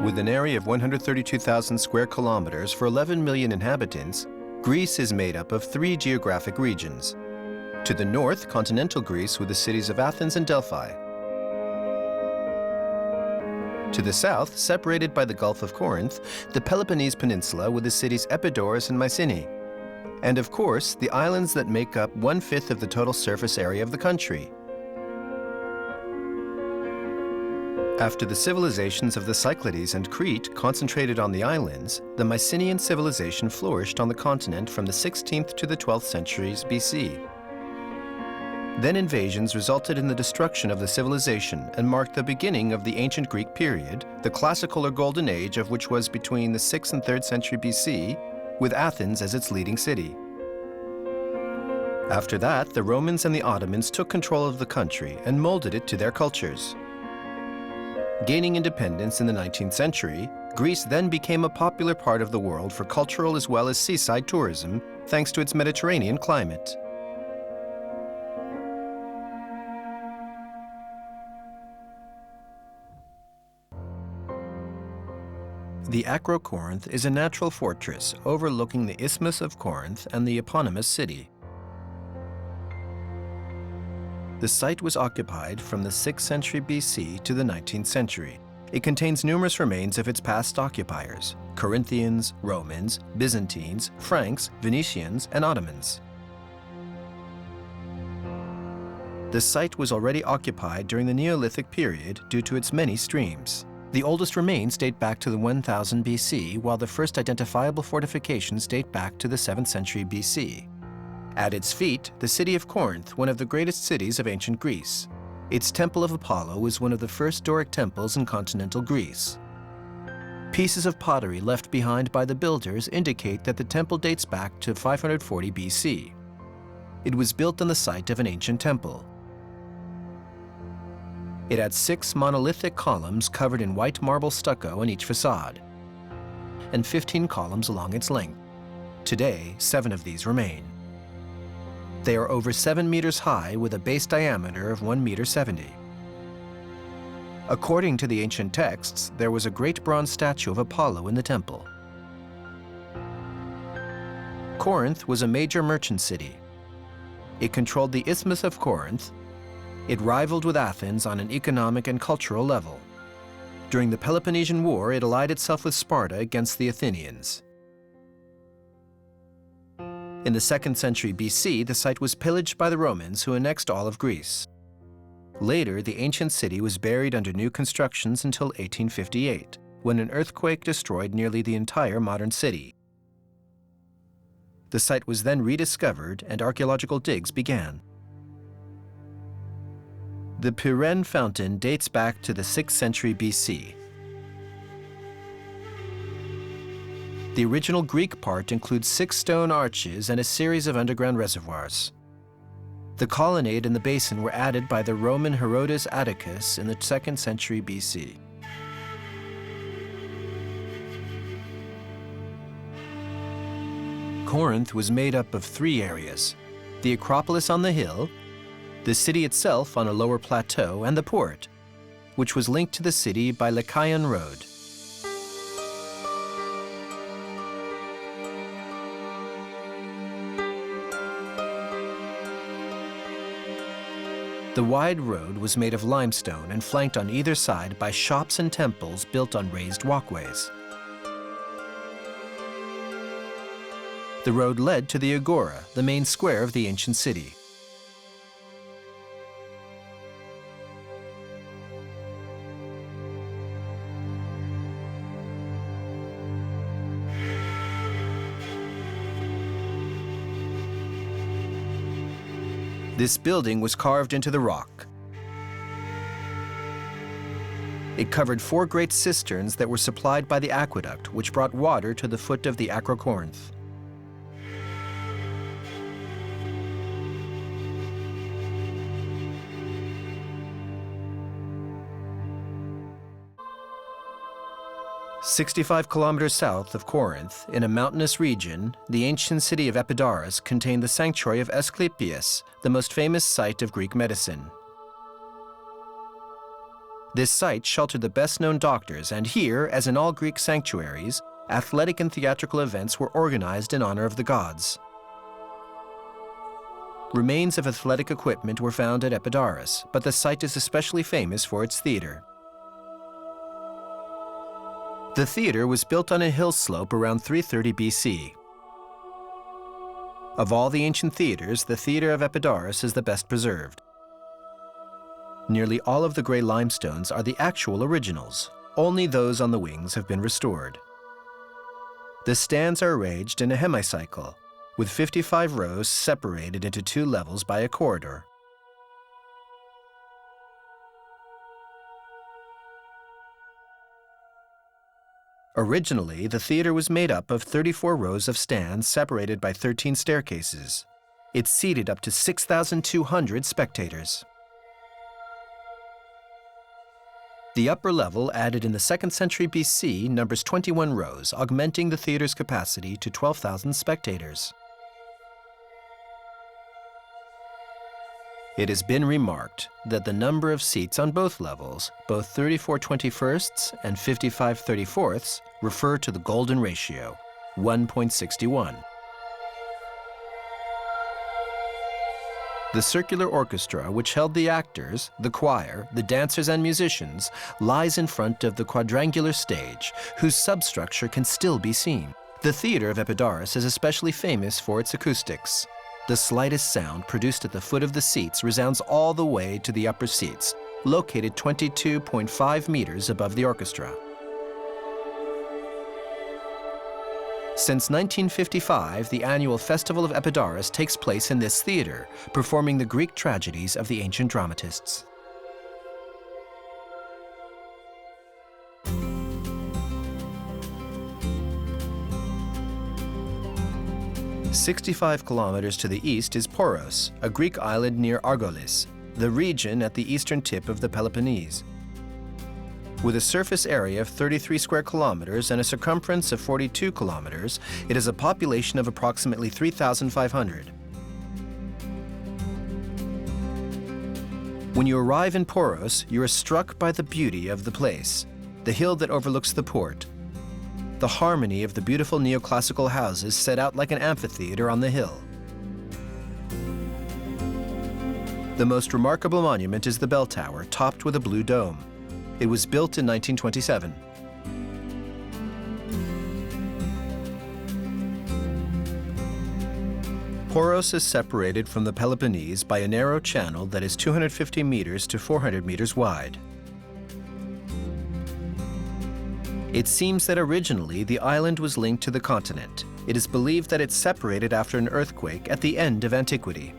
With an area of 132,000 square kilometers for 11 million inhabitants, Greece is made up of 3 geographic regions. To the north, continental Greece with the cities of Athens and Delphi. To the south, separated by the Gulf of Corinth, the Peloponnese Peninsula with the cities Epidaurus and Mycenae. And of course, the islands that make up 1/5 of the total surface area of the country. After the civilizations of the Cyclades and Crete concentrated on the islands, the Mycenaean civilization flourished on the continent from the 16th to the 12th centuries BC. Then invasions resulted in the destruction of the civilization and marked the beginning of the ancient Greek period, the classical or golden age of which was between the 6th and 3rd century BC, with Athens as its leading city. After that, the Romans and the Ottomans took control of the country and molded it to their cultures. Gaining independence in the 19th century, Greece then became a popular part of the world for cultural as well as seaside tourism, thanks to its Mediterranean climate. The Acrocorinth is a natural fortress overlooking the Isthmus of Corinth and the eponymous city. The site was occupied from the 6th century BC to the 19th century. It contains numerous remains of its past occupiers: Corinthians, Romans, Byzantines, Franks, Venetians, and Ottomans. The site was already occupied during the Neolithic period due to its many streams. The oldest remains date back to the 1000 BC, while the first identifiable fortifications date back to the 7th century BC. At its feet, the city of Corinth, one of the greatest cities of ancient Greece. Its Temple of Apollo is one of the first Doric temples in continental Greece. Pieces of pottery left behind by the builders indicate that the temple dates back to 540 BC. It was built on the site of an ancient temple. It had 6 monolithic columns covered in white marble stucco on each facade, and 15 columns along its length. Today, 7 of these remain. They are over 7 meters high with a base diameter of 1,70 meters. According to the ancient texts, there was a great bronze statue of Apollo in the temple. Corinth was a major merchant city. It controlled the Isthmus of Corinth. It rivaled with Athens on an economic and cultural level. During the Peloponnesian War, it allied itself with Sparta against the Athenians. In the 2nd century BC, the site was pillaged by the Romans, who annexed all of Greece. Later, the ancient city was buried under new constructions until 1858, when an earthquake destroyed nearly the entire modern city. The site was then rediscovered and archaeological digs began. The Pyrrhene fountain dates back to the 6th century BC. The original Greek part includes 6 stone arches and a series of underground reservoirs. The colonnade and the basin were added by the Roman Herodes Atticus in the 2nd century BC. Corinth was made up of 3 areas: the Acropolis on the hill, the city itself on a lower plateau, and the port, which was linked to the city by Lycaon Road. The wide road was made of limestone and flanked on either side by shops and temples built on raised walkways. The road led to the Agora, the main square of the ancient city. This building was carved into the rock. It covered 4 great cisterns that were supplied by the aqueduct, which brought water to the foot of the Acrocorinth. "65 kilometers south of Corinth, in a mountainous region, the ancient city of Epidaurus contained the sanctuary of Asclepius, the most famous site of Greek medicine. This site sheltered the best-known doctors, and here, as in all Greek sanctuaries, athletic and theatrical events were organized in honor of the gods. Remains of athletic equipment were found at Epidaurus, but the site is especially famous for its theater. The theater was built on a hill slope around 330 BC. Of all the ancient theaters, the theater of Epidaurus is the best preserved. Nearly all of the gray limestones are the actual originals. Only those on the wings have been restored. The stands are arranged in a hemicycle, with 55 rows separated into 2 levels by a corridor. Originally, the theater was made up of 34 rows of stands separated by 13 staircases. It seated up to 6,200 spectators. The upper level, added in the 2nd century BC, numbers 21 rows, augmenting the theater's capacity to 12,000 spectators. It has been remarked that the number of seats on both levels, both 34 21sts and 55 34ths, refer to the golden ratio, 1.61. The circular orchestra, which held the actors, the choir, the dancers, and musicians, lies in front of the quadrangular stage, whose substructure can still be seen. The theater of Epidaurus is especially famous for its acoustics. The slightest sound produced at the foot of the seats resounds all the way to the upper seats, located 22.5 meters above the orchestra. Since 1955, the annual Festival of Epidaurus takes place in this theater, performing the Greek tragedies of the ancient dramatists. 65 kilometers to the east is Poros, a Greek island near Argolis, the region at the eastern tip of the Peloponnese. With a surface area of 33 square kilometers and a circumference of 42 kilometers, it has a population of approximately 3,500. When you arrive in Poros, you are struck by the beauty of the place, the hill that overlooks the port, the harmony of the beautiful neoclassical houses set out like an amphitheater on the hill. The most remarkable monument is the bell tower, topped with a blue dome. It was built in 1927. Poros is separated from the Peloponnese by a narrow channel that is 250 meters to 400 meters wide. It seems that originally the island was linked to the continent. It is believed that it separated after an earthquake at the end of antiquity.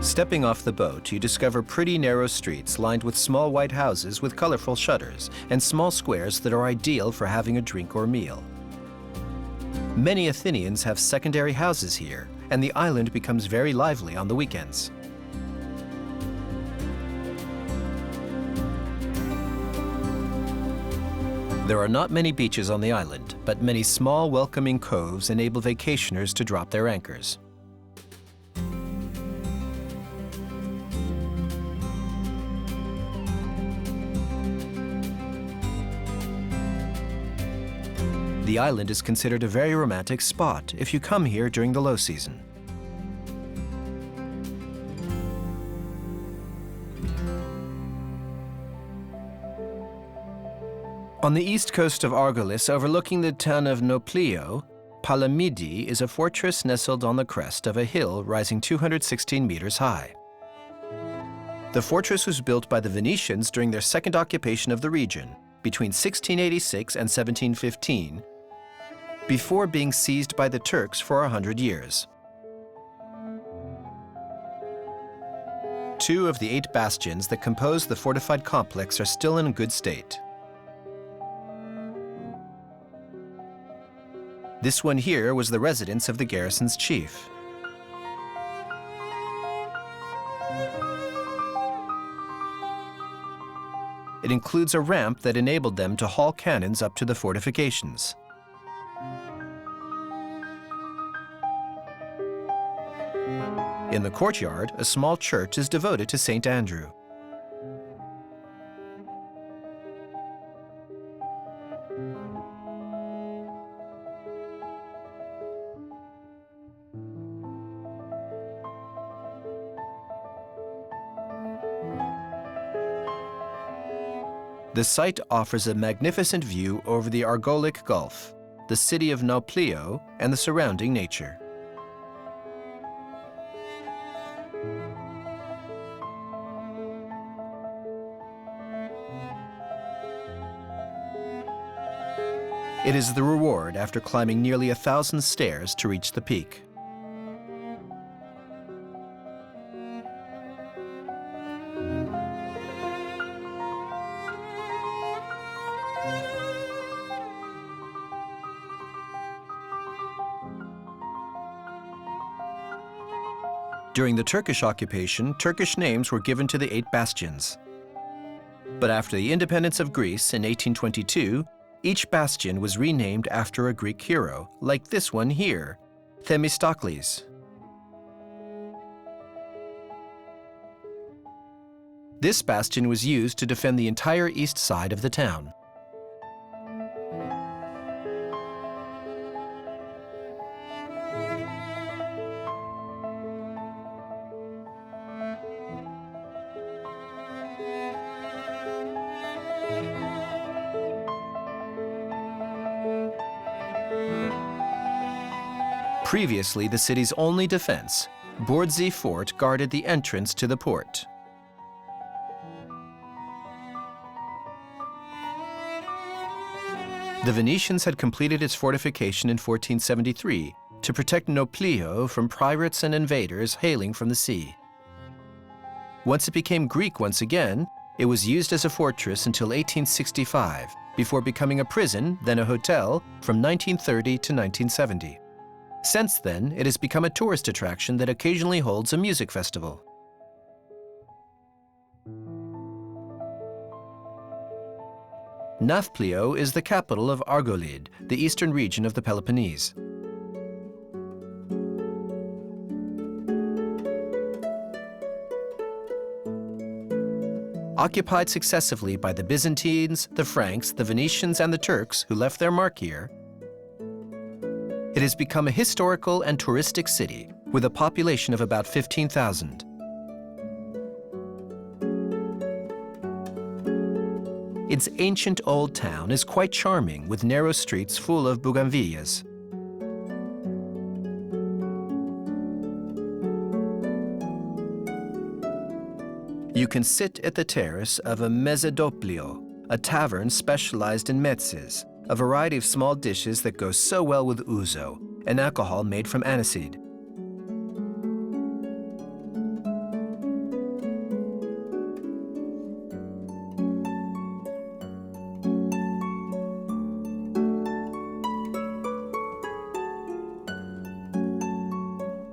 Stepping off the boat, you discover pretty narrow streets lined with small white houses with colorful shutters and small squares that are ideal for having a drink or meal. Many Athenians have secondary houses here, and the island becomes very lively on the weekends. There are not many beaches on the island, but many small, welcoming coves enable vacationers to drop their anchors. The island is considered a very romantic spot if you come here during the low season. On the east coast of Argolis, overlooking the town of Nafplio, Palamidi is a fortress nestled on the crest of a hill rising 216 meters high. The fortress was built by the Venetians during their second occupation of the region, between 1686 and 1715, before being seized by the Turks for 100 years. 2 of the 8 bastions that compose the fortified complex are still in good state. This one here was the residence of the garrison's chief. It includes a ramp that enabled them to haul cannons up to the fortifications. In the courtyard, a small church is devoted to St. Andrew. The site offers a magnificent view over the Argolic Gulf, the city of Nafplio, and the surrounding nature. It is the reward after climbing nearly 1,000 stairs to reach the peak. During the Turkish occupation, Turkish names were given to the 8 bastions. But after the independence of Greece in 1822, each bastion was renamed after a Greek hero, like this one here, Themistocles. This bastion was used to defend the entire east side of the town. Previously the city's only defense, Bourtzi Fort guarded the entrance to the port. The Venetians had completed its fortification in 1473 to protect Nafplio from pirates and invaders hailing from the sea. Once it became Greek once again, it was used as a fortress until 1865, before becoming a prison, then a hotel, from 1930 to 1970. Since then, it has become a tourist attraction that occasionally holds a music festival. Nafplio is the capital of Argolid, the eastern region of the Peloponnese. Occupied successively by the Byzantines, the Franks, the Venetians, and the Turks, who left their mark here, it has become a historical and touristic city with a population of about 15,000. Its ancient old town is quite charming with narrow streets full of bougainvilleas. You can sit at the terrace of a Mezzodoppio, a tavern specialized in mezzes, a variety of small dishes that go so well with ouzo, an alcohol made from aniseed.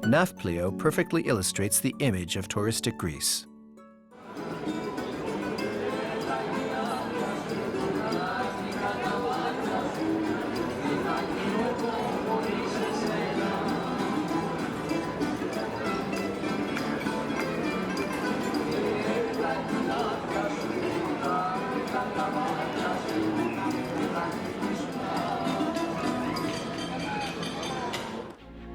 Nafplio perfectly illustrates the image of touristic Greece.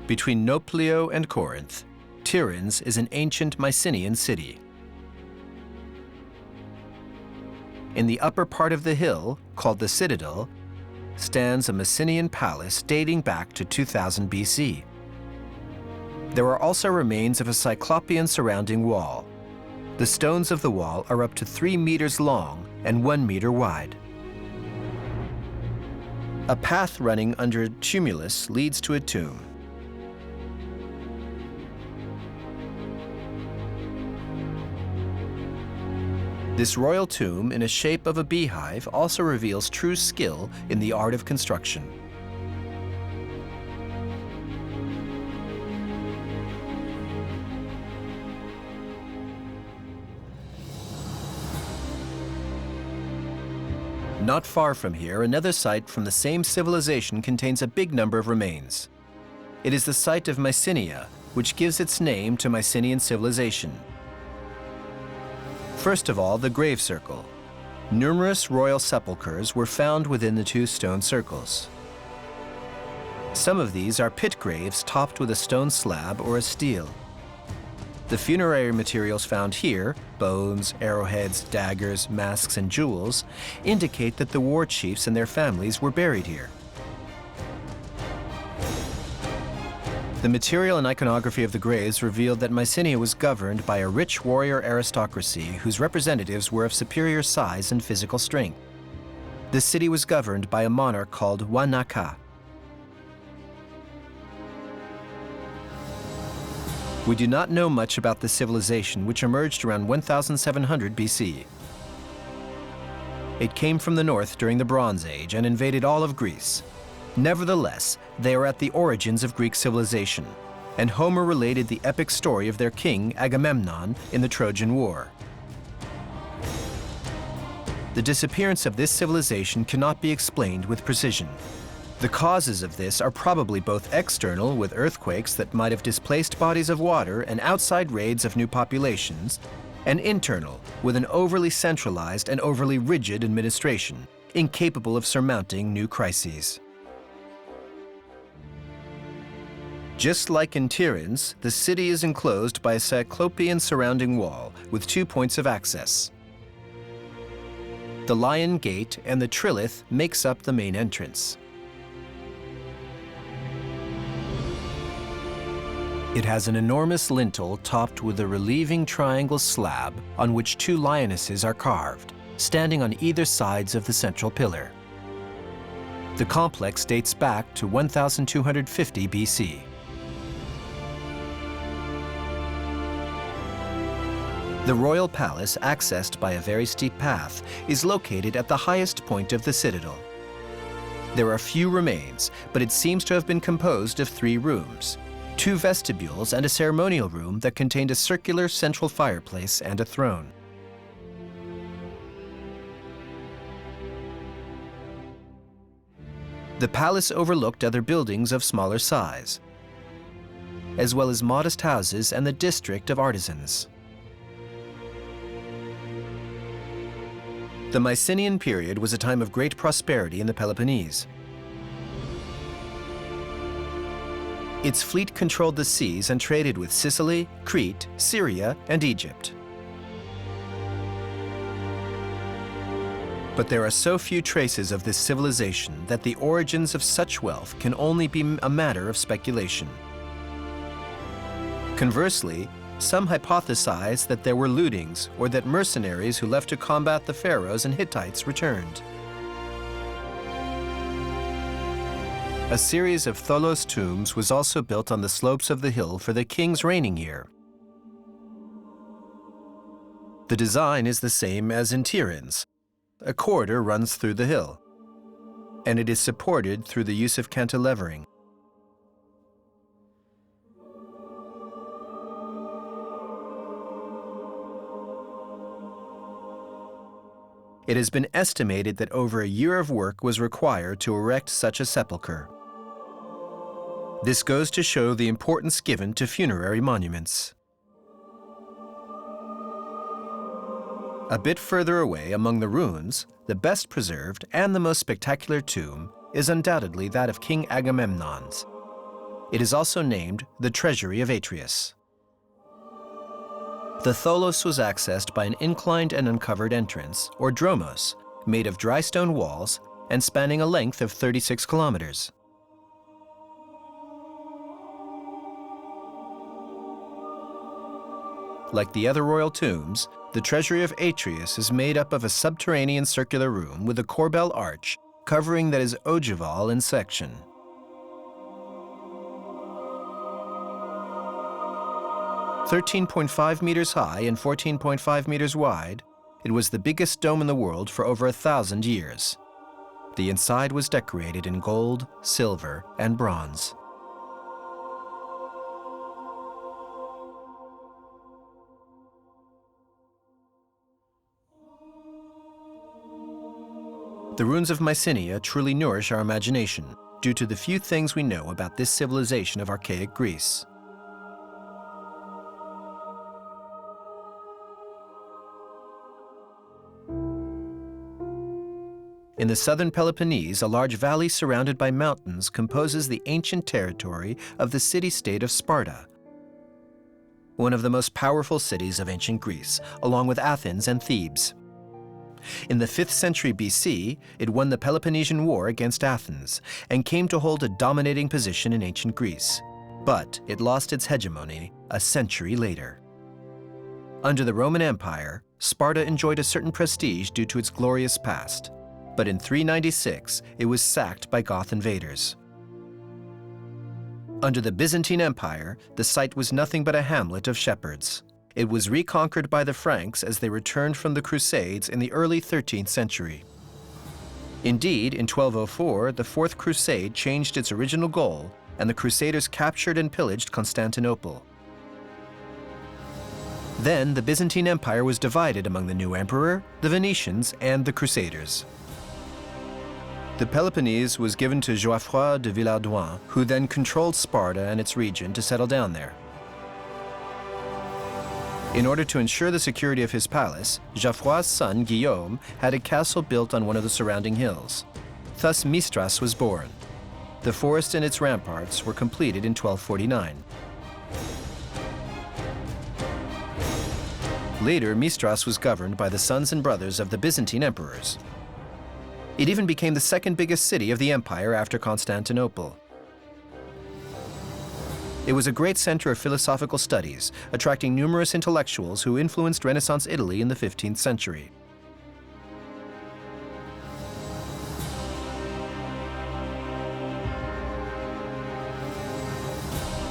Between Nafplio and Corinth, Tiryns is an ancient Mycenaean city. In the upper part of the hill, called the Citadel, stands a Mycenaean palace dating back to 2000 BC. There are also remains of a Cyclopean surrounding wall. The stones of the wall are up to 3 meters long and 1 meter wide. A path running under a tumulus leads to a tomb. This royal tomb in a shape of a beehive also reveals true skill in the art of construction. Not far from here, another site from the same civilization contains a big number of remains. It is the site of Mycenae, which gives its name to Mycenaean civilization. First of all, the grave circle. Numerous royal sepulchres were found within the two stone circles. Some of these are pit graves topped with a stone slab or a stele. The funerary materials found here, bones, arrowheads, daggers, masks, and jewels, indicate that the war chiefs and their families were buried here. The material and iconography of the graves revealed that Mycenae was governed by a rich warrior aristocracy whose representatives were of superior size and physical strength. The city was governed by a monarch called Wanaka. We do not know much about this civilization, which emerged around 1700 BC. It came from the north during the Bronze Age and invaded all of Greece. Nevertheless, they are at the origins of Greek civilization, and Homer related the epic story of their king, Agamemnon, in the Trojan War. The disappearance of this civilization cannot be explained with precision. The causes of this are probably both external, with earthquakes that might have displaced bodies of water and outside raids of new populations, and internal, with an overly centralized and overly rigid administration, incapable of surmounting new crises. Just like in Tiryns, the city is enclosed by a cyclopean surrounding wall with 2 points of access. The Lion Gate and the Trilith makes up the main entrance. It has an enormous lintel topped with a relieving triangle slab on which 2 lionesses are carved, standing on either sides of the central pillar. The complex dates back to 1250 BC. The royal palace, accessed by a very steep path, is located at the highest point of the citadel. There are few remains, but it seems to have been composed of 3 rooms, 2 vestibules and a ceremonial room that contained a circular central fireplace and a throne. The palace overlooked other buildings of smaller size, as well as modest houses and the district of artisans. The Mycenaean period was a time of great prosperity in the Peloponnese. Its fleet controlled the seas and traded with Sicily, Crete, Syria, and Egypt. But there are so few traces of this civilization that the origins of such wealth can only be a matter of speculation. Conversely, some hypothesize that there were lootings or that mercenaries who left to combat the pharaohs and Hittites returned. A series of tholos tombs was also built on the slopes of the hill for the kings reigning here. The design is the same as in Tiryns. A corridor runs through the hill, and it is supported through the use of cantilevering. It has been estimated that over a year of work was required to erect such a sepulchre. This goes to show the importance given to funerary monuments. A bit further away among the ruins, the best preserved and the most spectacular tomb is undoubtedly that of King Agamemnon's. It is also named the Treasury of Atreus. The tholos was accessed by an inclined and uncovered entrance, or dromos, made of dry stone walls and spanning a length of 36 kilometers. Like the other royal tombs, the Treasury of Atreus is made up of a subterranean circular room with a corbel arch covering that is ogival in section. (13.5 meters high and 14.5 meters wide), it was the biggest dome in the world for over 1,000 years. The inside was decorated in gold, silver, and bronze. The ruins of Mycenae truly nourish our imagination due to the few things we know about this civilization of archaic Greece. In the southern Peloponnese, a large valley surrounded by mountains composes the ancient territory of the city-state of Sparta, one of the most powerful cities of ancient Greece, along with Athens and Thebes. In the 5th century BC, it won the Peloponnesian War against Athens and came to hold a dominating position in ancient Greece. But it lost its hegemony a century later. Under the Roman Empire, Sparta enjoyed a certain prestige due to its glorious past. But in 396, it was sacked by Goth invaders. Under the Byzantine Empire, the site was nothing but a hamlet of shepherds. It was reconquered by the Franks as they returned from the Crusades in the early 13th century. Indeed, in 1204, the Fourth Crusade changed its original goal, and the Crusaders captured and pillaged Constantinople. Then, the Byzantine Empire was divided among the new emperor, the Venetians, and the Crusaders. The Peloponnese was given to Geoffroy de Villehardouin, who then controlled Sparta and its region to settle down there. In order to ensure the security of his palace, Geoffroy's son, Guillaume, had a castle built on one of the surrounding hills. Thus Mystras was born. The forest and its ramparts were completed in 1249. Later, Mystras was governed by the sons and brothers of the Byzantine emperors. It even became the second biggest city of the empire after Constantinople. It was a great center of philosophical studies, attracting numerous intellectuals who influenced Renaissance Italy in the 15th century.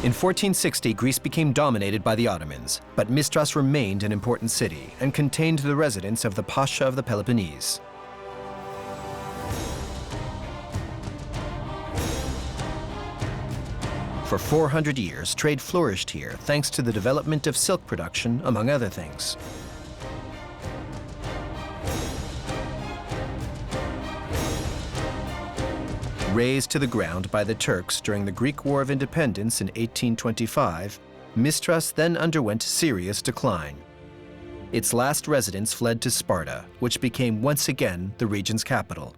In 1460, Greece became dominated by the Ottomans, but Mystras remained an important city and contained the residence of the Pasha of the Peloponnese. For 400 years, trade flourished here thanks to the development of silk production, among other things. Razed to the ground by the Turks during the Greek War of Independence in 1825, Mystras then underwent serious decline. Its last residents fled to Sparta, which became once again the region's capital.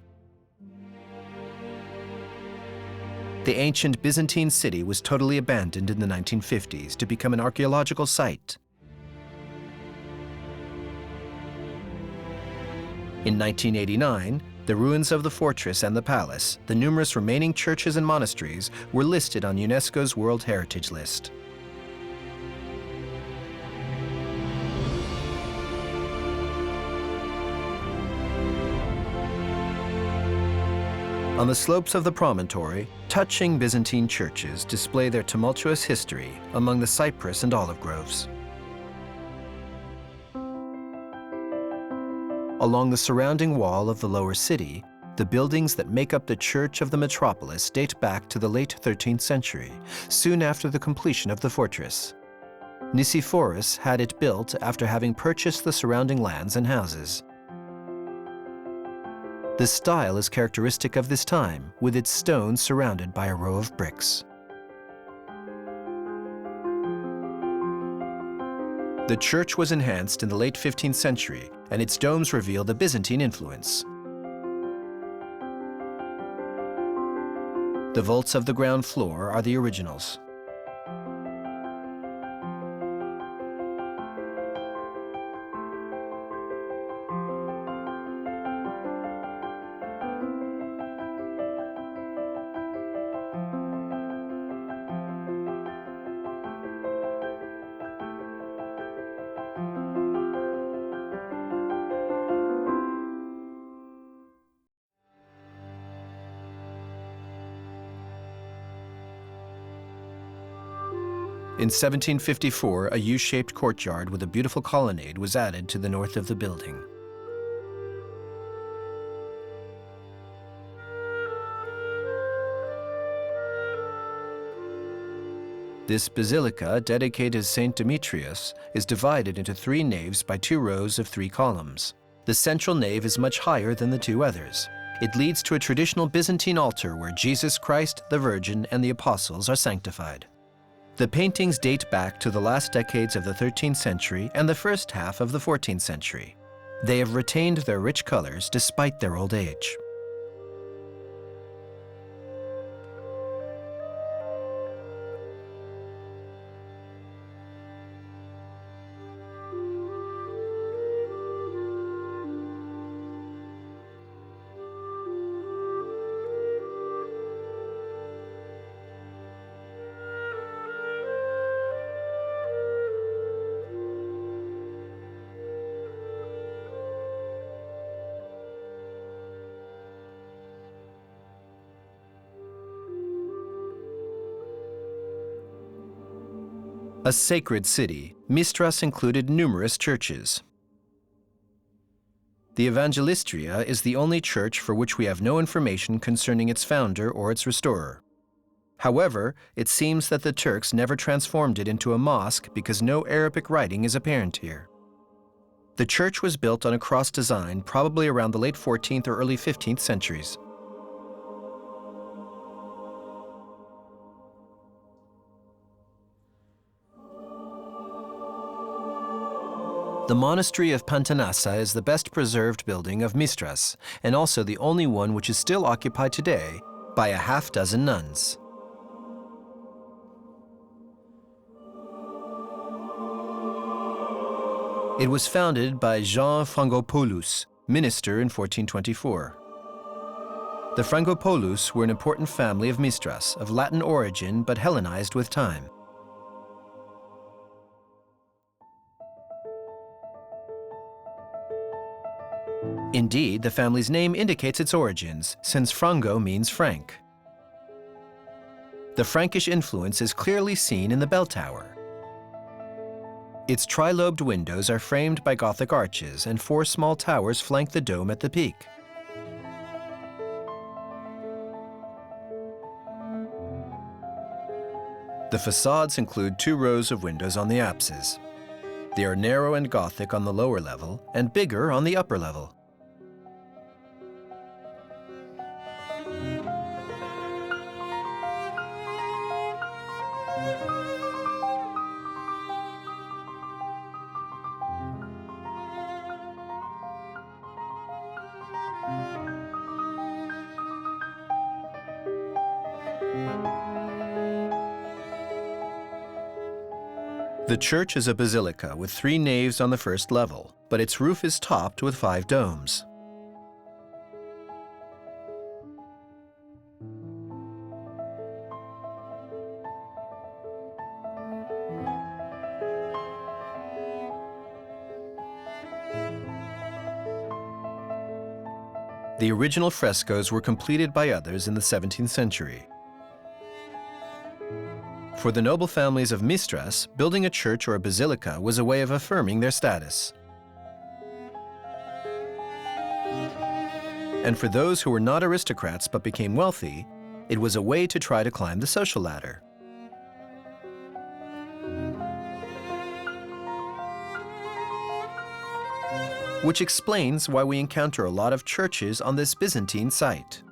The ancient Byzantine city was totally abandoned in the 1950s to become an archaeological site. In 1989, the ruins of the fortress and the palace, the numerous remaining churches and monasteries, were listed on UNESCO's World Heritage list. On the slopes of the promontory, touching Byzantine churches display their tumultuous history among the cypress and olive groves. Along the surrounding wall of the lower city, the buildings that make up the church of the metropolis date back to the late 13th century, soon after the completion of the fortress. Nicephorus had it built after having purchased the surrounding lands and houses. The style is characteristic of this time, with its stones surrounded by a row of bricks. The church was enhanced in the late 15th century, and its domes reveal the Byzantine influence. The vaults of the ground floor are the originals. In 1754, a U-shaped courtyard with a beautiful colonnade was added to the north of the building. This basilica, dedicated to Saint Demetrius, is divided into 3 naves by 2 rows of 3 columns. The central nave is much higher than the 2 others. It leads to a traditional Byzantine altar where Jesus Christ, the Virgin, and the Apostles are sanctified. The paintings date back to the last decades of the 13th century and the first half of the 14th century. They have retained their rich colors despite their old age. A sacred city, Mystras included numerous churches. The Evangelistria is the only church for which we have no information concerning its founder or its restorer. However, it seems that the Turks never transformed it into a mosque because no Arabic writing is apparent here. The church was built on a cross design probably around the late 14th or early 15th centuries. The monastery of Pantanassa is the best preserved building of Mystras, and also the only one which is still occupied today by a half-dozen nuns. It was founded by Jean Frangopoulos, minister in 1424. The Frangopoulos were an important family of Mystras, of Latin origin but Hellenized with time. Indeed, the family's name indicates its origins, since Frango means Frank. The Frankish influence is clearly seen in the bell tower. Its tri-lobed windows are framed by Gothic arches, and 4 small towers flank the dome at the peak. The facades include 2 rows of windows on the apses. They are narrow and Gothic on the lower level, and bigger on the upper level. The church is a basilica with 3 naves on the first level, but its roof is topped with 5 domes. The original frescoes were completed by others in the 17th century. For the noble families of Mystras, building a church or a basilica was a way of affirming their status. And for those who were not aristocrats but became wealthy, it was a way to try to climb the social ladder. Which explains why we encounter a lot of churches on this Byzantine site.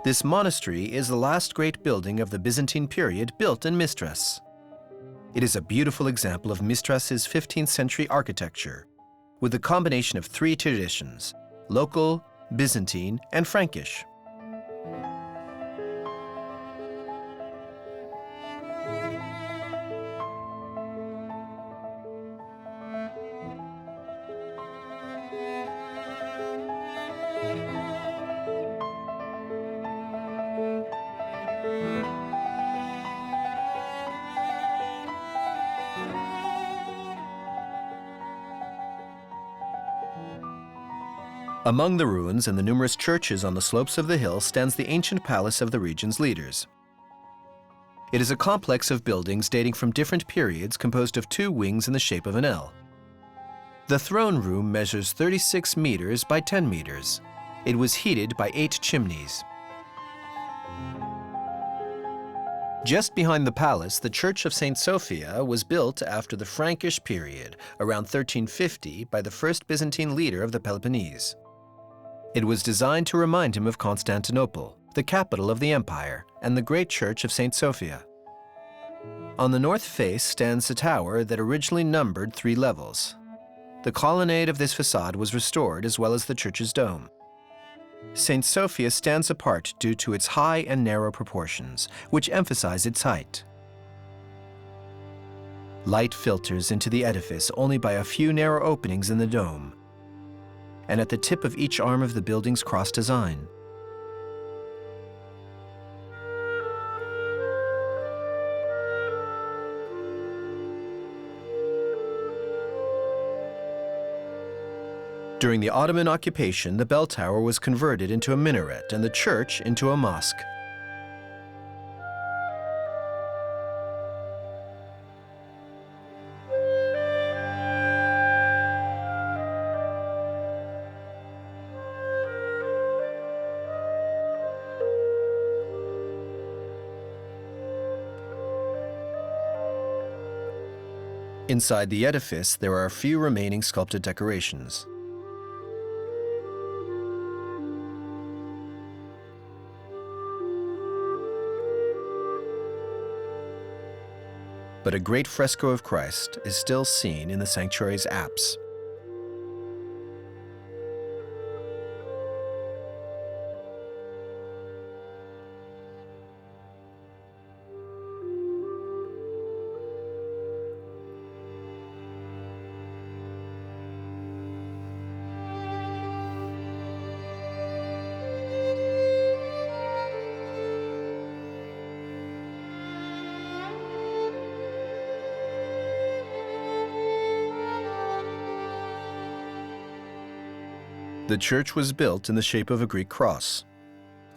This monastery is the last great building of the Byzantine period built in Mystras. It is a beautiful example of Mystras' 15th century architecture, with a combination of 3 traditions: local, Byzantine, and Frankish. Among the ruins and the numerous churches on the slopes of the hill stands the ancient palace of the region's leaders. It is a complex of buildings dating from different periods composed of 2 wings in the shape of an L. The throne room measures 36 meters by 10 meters. It was heated by 8 chimneys. Just behind the palace, the Church of St. Sophia was built after the Frankish period, around 1350, by the first Byzantine leader of the Peloponnese. It was designed to remind him of Constantinople, the capital of the empire, and the great Church of St. Sophia. On the north face stands a tower that originally numbered 3 levels. The colonnade of this facade was restored, as well as the church's dome. St. Sophia stands apart due to its high and narrow proportions, which emphasize its height. Light filters into the edifice only by a few narrow openings in the dome, and at the tip of each arm of the building's cross design. During the Ottoman occupation, the bell tower was converted into a minaret and the church into a mosque. Inside the edifice, there are a few remaining sculpted decorations. But a great fresco of Christ is still seen in the sanctuary's apse. The church was built in the shape of a Greek cross.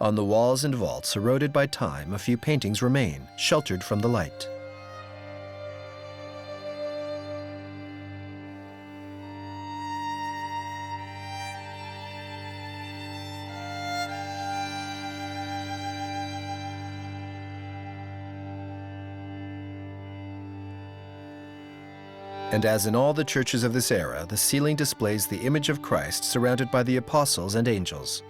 On the walls and vaults, eroded by time, a few paintings remain, sheltered from the light. And as in all the churches of this era, the ceiling displays the image of Christ surrounded by the apostles and angels.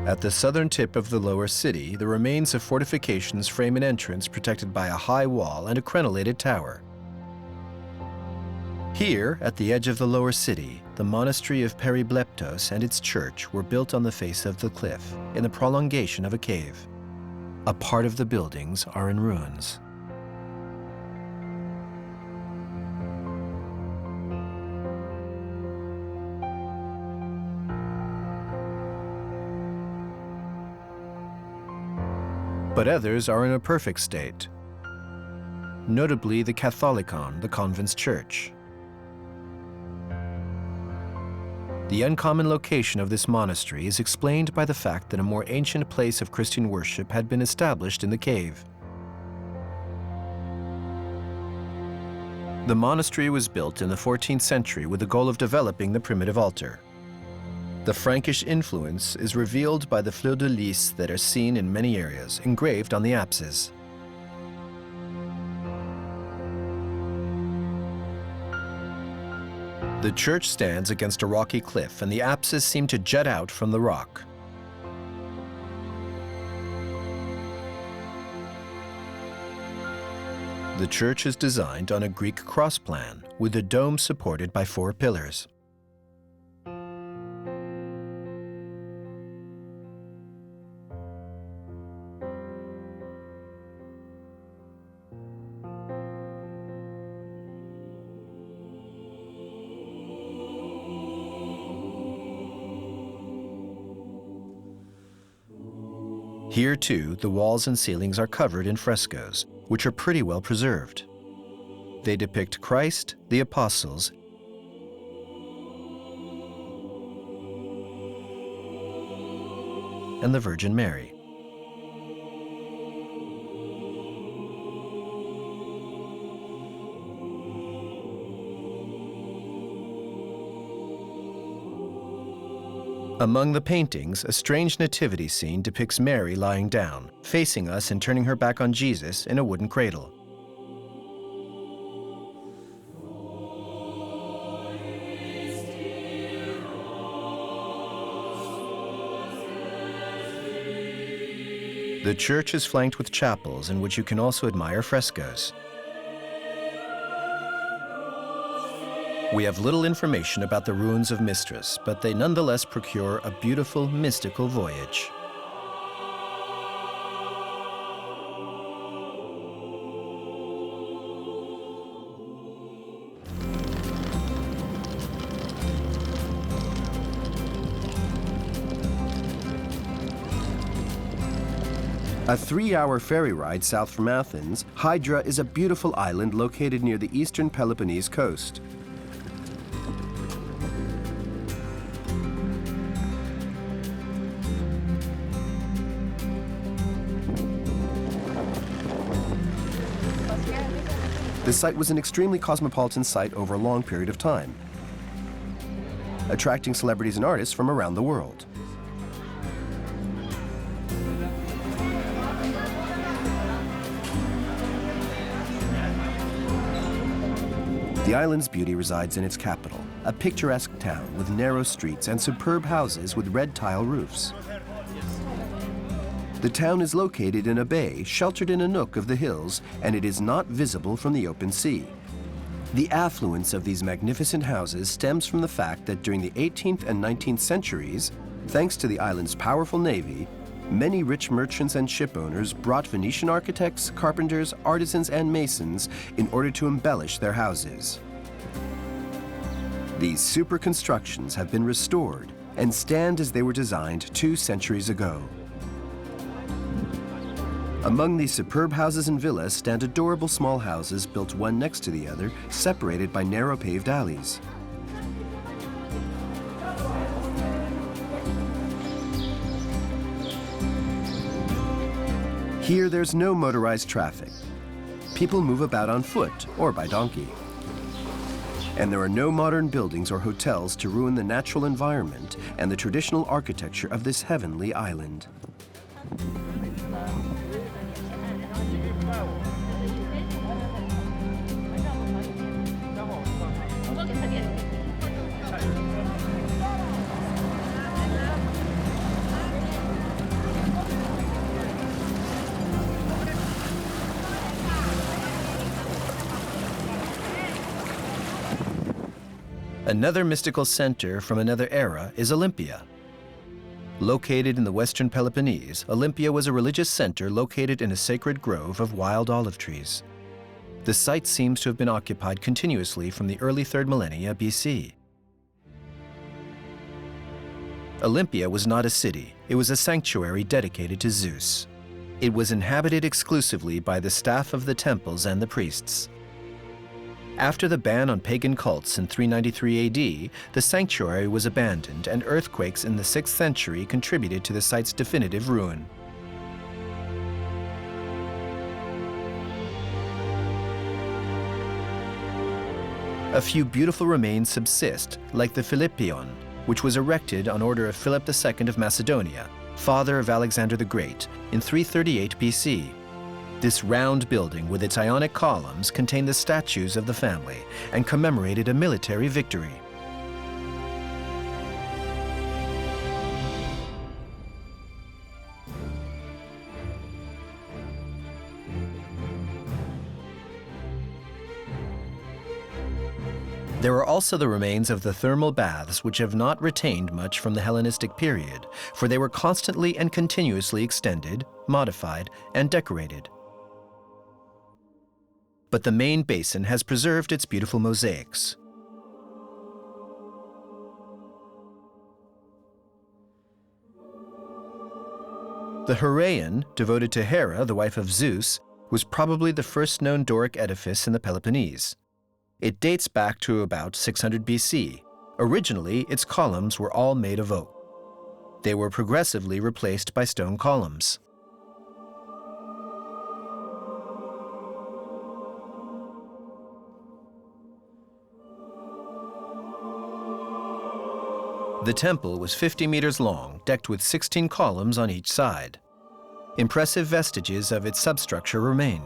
At the southern tip of the lower city, the remains of fortifications frame an entrance protected by a high wall and a crenellated tower. Here, at the edge of the lower city, the monastery of Peribleptos and its church were built on the face of the cliff, in the prolongation of a cave. A part of the buildings are in ruins. But others are in a perfect state, notably the Catholicon, the convent's church. The uncommon location of this monastery is explained by the fact that a more ancient place of Christian worship had been established in the cave. The monastery was built in the 14th century with the goal of developing the primitive altar. The Frankish influence is revealed by the fleurs-de-lis that are seen in many areas, engraved on the apses. The church stands against a rocky cliff, and the apses seem to jut out from the rock. The church is designed on a Greek cross plan, with the dome supported by 4 pillars. Here, too, the walls and ceilings are covered in frescoes, which are pretty well preserved. They depict Christ, the apostles, and the Virgin Mary. Among the paintings, a strange nativity scene depicts Mary lying down, facing us and turning her back on Jesus in a wooden cradle. The church is flanked with chapels in which you can also admire frescoes. We have little information about the ruins of Mystras, but they nonetheless procure a beautiful, mystical voyage. A 3-hour ferry ride south from Athens, Hydra is a beautiful island located near the eastern Peloponnese coast. The site was an extremely cosmopolitan site over a long period of time, attracting celebrities and artists from around the world. The island's beauty resides in its capital, a picturesque town with narrow streets and superb houses with red tile roofs. The town is located in a bay, sheltered in a nook of the hills, and it is not visible from the open sea. The affluence of these magnificent houses stems from the fact that during the 18th and 19th centuries, thanks to the island's powerful navy, many rich merchants and shipowners brought Venetian architects, carpenters, artisans, and masons in order to embellish their houses. These super constructions have been restored and stand as they were designed 2 centuries ago. Among these superb houses and villas stand adorable small houses built one next to the other, separated by narrow paved alleys. Here there's no motorized traffic. People move about on foot or by donkey. And there are no modern buildings or hotels to ruin the natural environment and the traditional architecture of this heavenly island. Another mystical center from another era is Olympia. Located in the western Peloponnese, Olympia was a religious center located in a sacred grove of wild olive trees. The site seems to have been occupied continuously from the early 3rd millennia BC. Olympia was not a city, it was a sanctuary dedicated to Zeus. It was inhabited exclusively by the staff of the temples and the priests. After the ban on pagan cults in 393 AD, the sanctuary was abandoned and earthquakes in the 6th century contributed to the site's definitive ruin. A few beautiful remains subsist, like the Philippion, which was erected on order of Philip II of Macedonia, father of Alexander the Great, in 338 BC. This round building with its Ionic columns contained the statues of the family and commemorated a military victory. There are also the remains of the thermal baths, which have not retained much from the Hellenistic period, for they were constantly and continuously extended, modified, and decorated. But the main basin has preserved its beautiful mosaics. The Heraeon, devoted to Hera, the wife of Zeus, was probably the first known Doric edifice in the Peloponnese. It dates back to about 600 BC. Originally, its columns were all made of oak. They were progressively replaced by stone columns. The temple was 50 meters long, decked with 16 columns on each side. Impressive vestiges of its substructure remain.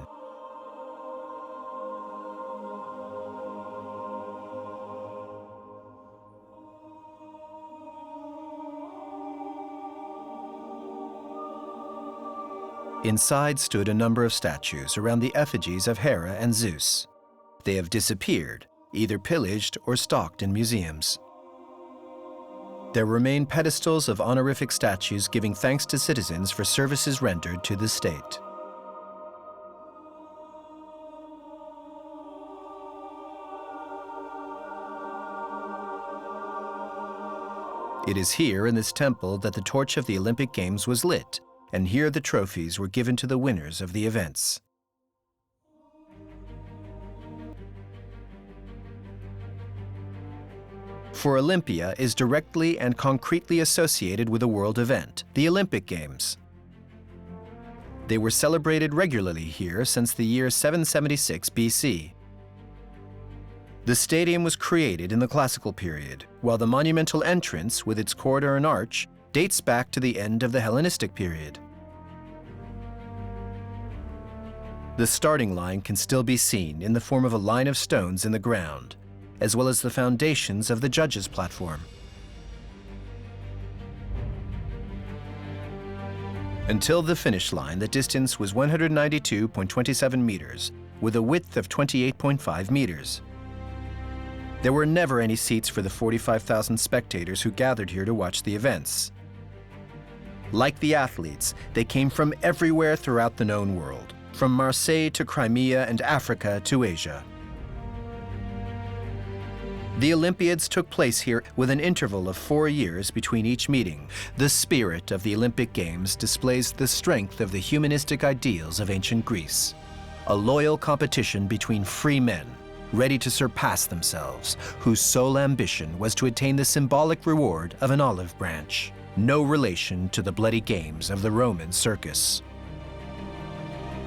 Inside stood a number of statues around the effigies of Hera and Zeus. They have disappeared, either pillaged or stocked in museums. There remain pedestals of honorific statues giving thanks to citizens for services rendered to the state. It is here in this temple that the torch of the Olympic Games was lit, and here the trophies were given to the winners of the events. For Olympia is directly and concretely associated with a world event, the Olympic Games. They were celebrated regularly here since the year 776 BC. The stadium was created in the classical period, while the monumental entrance, with its corridor and arch, dates back to the end of the Hellenistic period. The starting line can still be seen in the form of a line of stones in the ground, as well as the foundations of the judges' platform. Until the finish line, the distance was 192.27 meters, with a width of 28.5 meters. There were never any seats for the 45,000 spectators who gathered here to watch the events. Like the athletes, they came from everywhere throughout the known world, from Marseille to Crimea and Africa to Asia. The Olympiads took place here with an interval of 4 years between each meeting. The spirit of the Olympic Games displays the strength of the humanistic ideals of ancient Greece. A loyal competition between free men, ready to surpass themselves, whose sole ambition was to attain the symbolic reward of an olive branch. No relation to the bloody games of the Roman circus.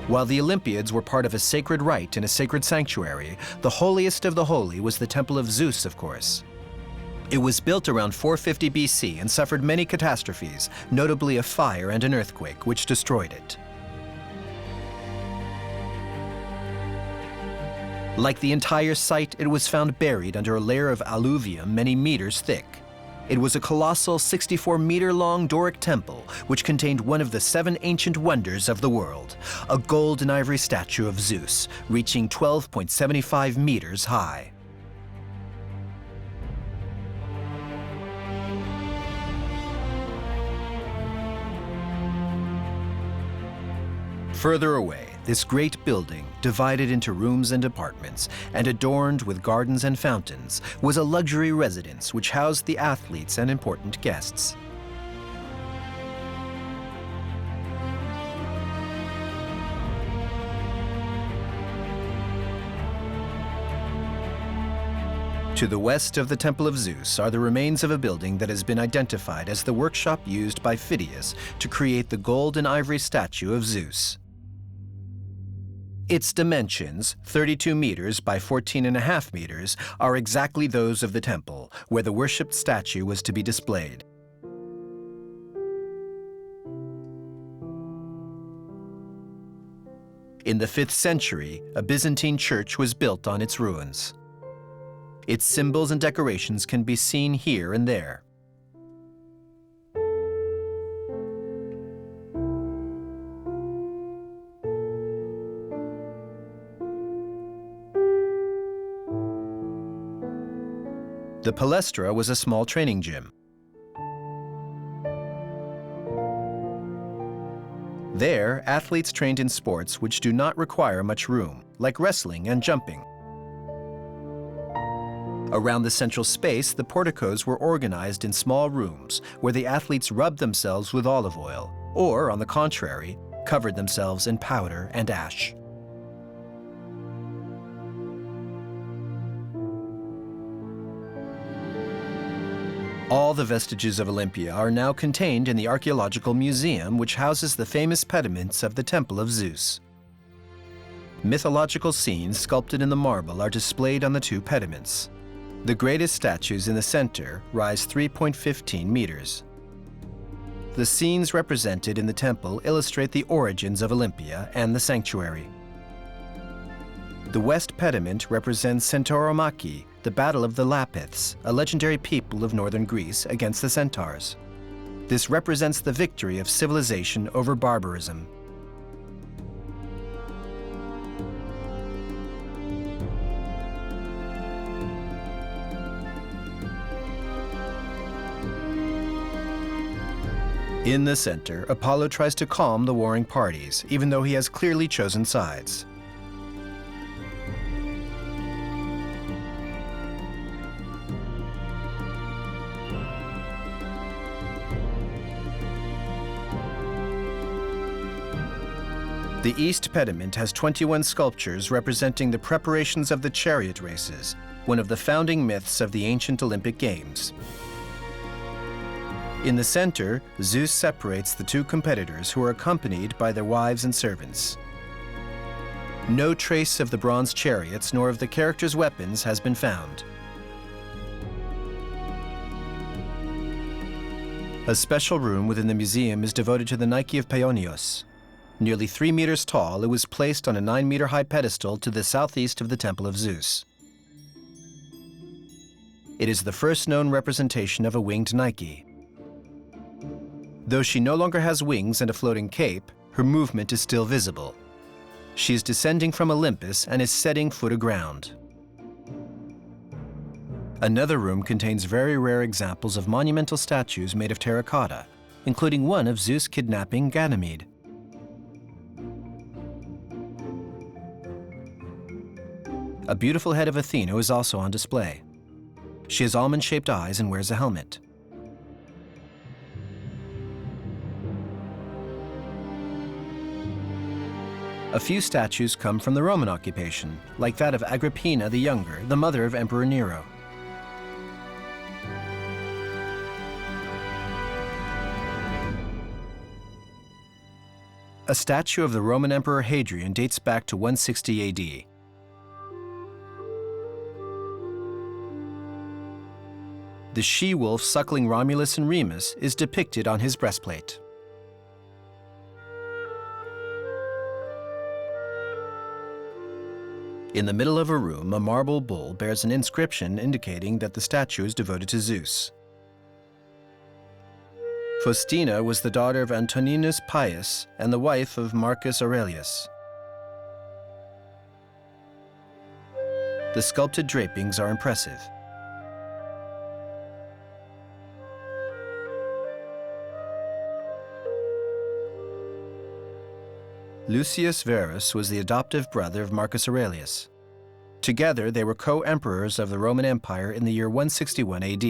While the Olympiads were part of a sacred rite in a sacred sanctuary, the holiest of the holy was the Temple of Zeus, of course. It was built around 450 BC and suffered many catastrophes, notably a fire and an earthquake, which destroyed it. Like the entire site, it was found buried under a layer of alluvium many meters thick. It was a colossal 64-meter-long Doric temple, which contained one of the 7 ancient wonders of the world, a gold and ivory statue of Zeus, reaching 12.75 meters high. Further away, this great building, divided into rooms and apartments, and adorned with gardens and fountains, was a luxury residence which housed the athletes and important guests. To the west of the Temple of Zeus are the remains of a building that has been identified as the workshop used by Phidias to create the gold and ivory statue of Zeus. Its dimensions, 32 meters by 14.5 meters, are exactly those of the temple, where the worshipped statue was to be displayed. In the 5th century, a Byzantine church was built on its ruins. Its symbols and decorations can be seen here and there. The Palestra was a small training gym. There, athletes trained in sports which do not require much room, like wrestling and jumping. Around the central space, the porticos were organized in small rooms where the athletes rubbed themselves with olive oil, or, on the contrary, covered themselves in powder and ash. All the vestiges of Olympia are now contained in the Archaeological Museum, which houses the famous pediments of the Temple of Zeus. Mythological scenes sculpted in the marble are displayed on the 2 pediments. The greatest statues in the center rise 3.15 meters. The scenes represented in the temple illustrate the origins of Olympia and the sanctuary. The west pediment represents Centauromachy, the Battle of the Lapiths, a legendary people of northern Greece against the Centaurs. This represents the victory of civilization over barbarism. In the center, Apollo tries to calm the warring parties, even though he has clearly chosen sides. The east pediment has 21 sculptures representing the preparations of the chariot races, one of the founding myths of the ancient Olympic Games. In the center, Zeus separates the two competitors who are accompanied by their wives and servants. No trace of the bronze chariots nor of the characters' weapons has been found. A special room within the museum is devoted to the Nike of Paeonios. Nearly 3 meters tall, it was placed on a 9-meter-high pedestal to the southeast of the Temple of Zeus. It is the first known representation of a winged Nike. Though she no longer has wings and a floating cape, her movement is still visible. She is descending from Olympus and is setting foot aground. Another room contains very rare examples of monumental statues made of terracotta, including one of Zeus kidnapping Ganymede. A beautiful head of Athena is also on display. She has almond-shaped eyes and wears a helmet. A few statues come from the Roman occupation, like that of Agrippina the Younger, the mother of Emperor Nero. A statue of the Roman Emperor Hadrian dates back to 160 AD. The she-wolf suckling Romulus and Remus is depicted on his breastplate. In the middle of a room, a marble bull bears an inscription indicating that the statue is devoted to Zeus. Faustina was the daughter of Antoninus Pius and the wife of Marcus Aurelius. The sculpted drapings are impressive. Lucius Verus was the adoptive brother of Marcus Aurelius. Together, they were co-emperors of the Roman Empire in the year 161 AD.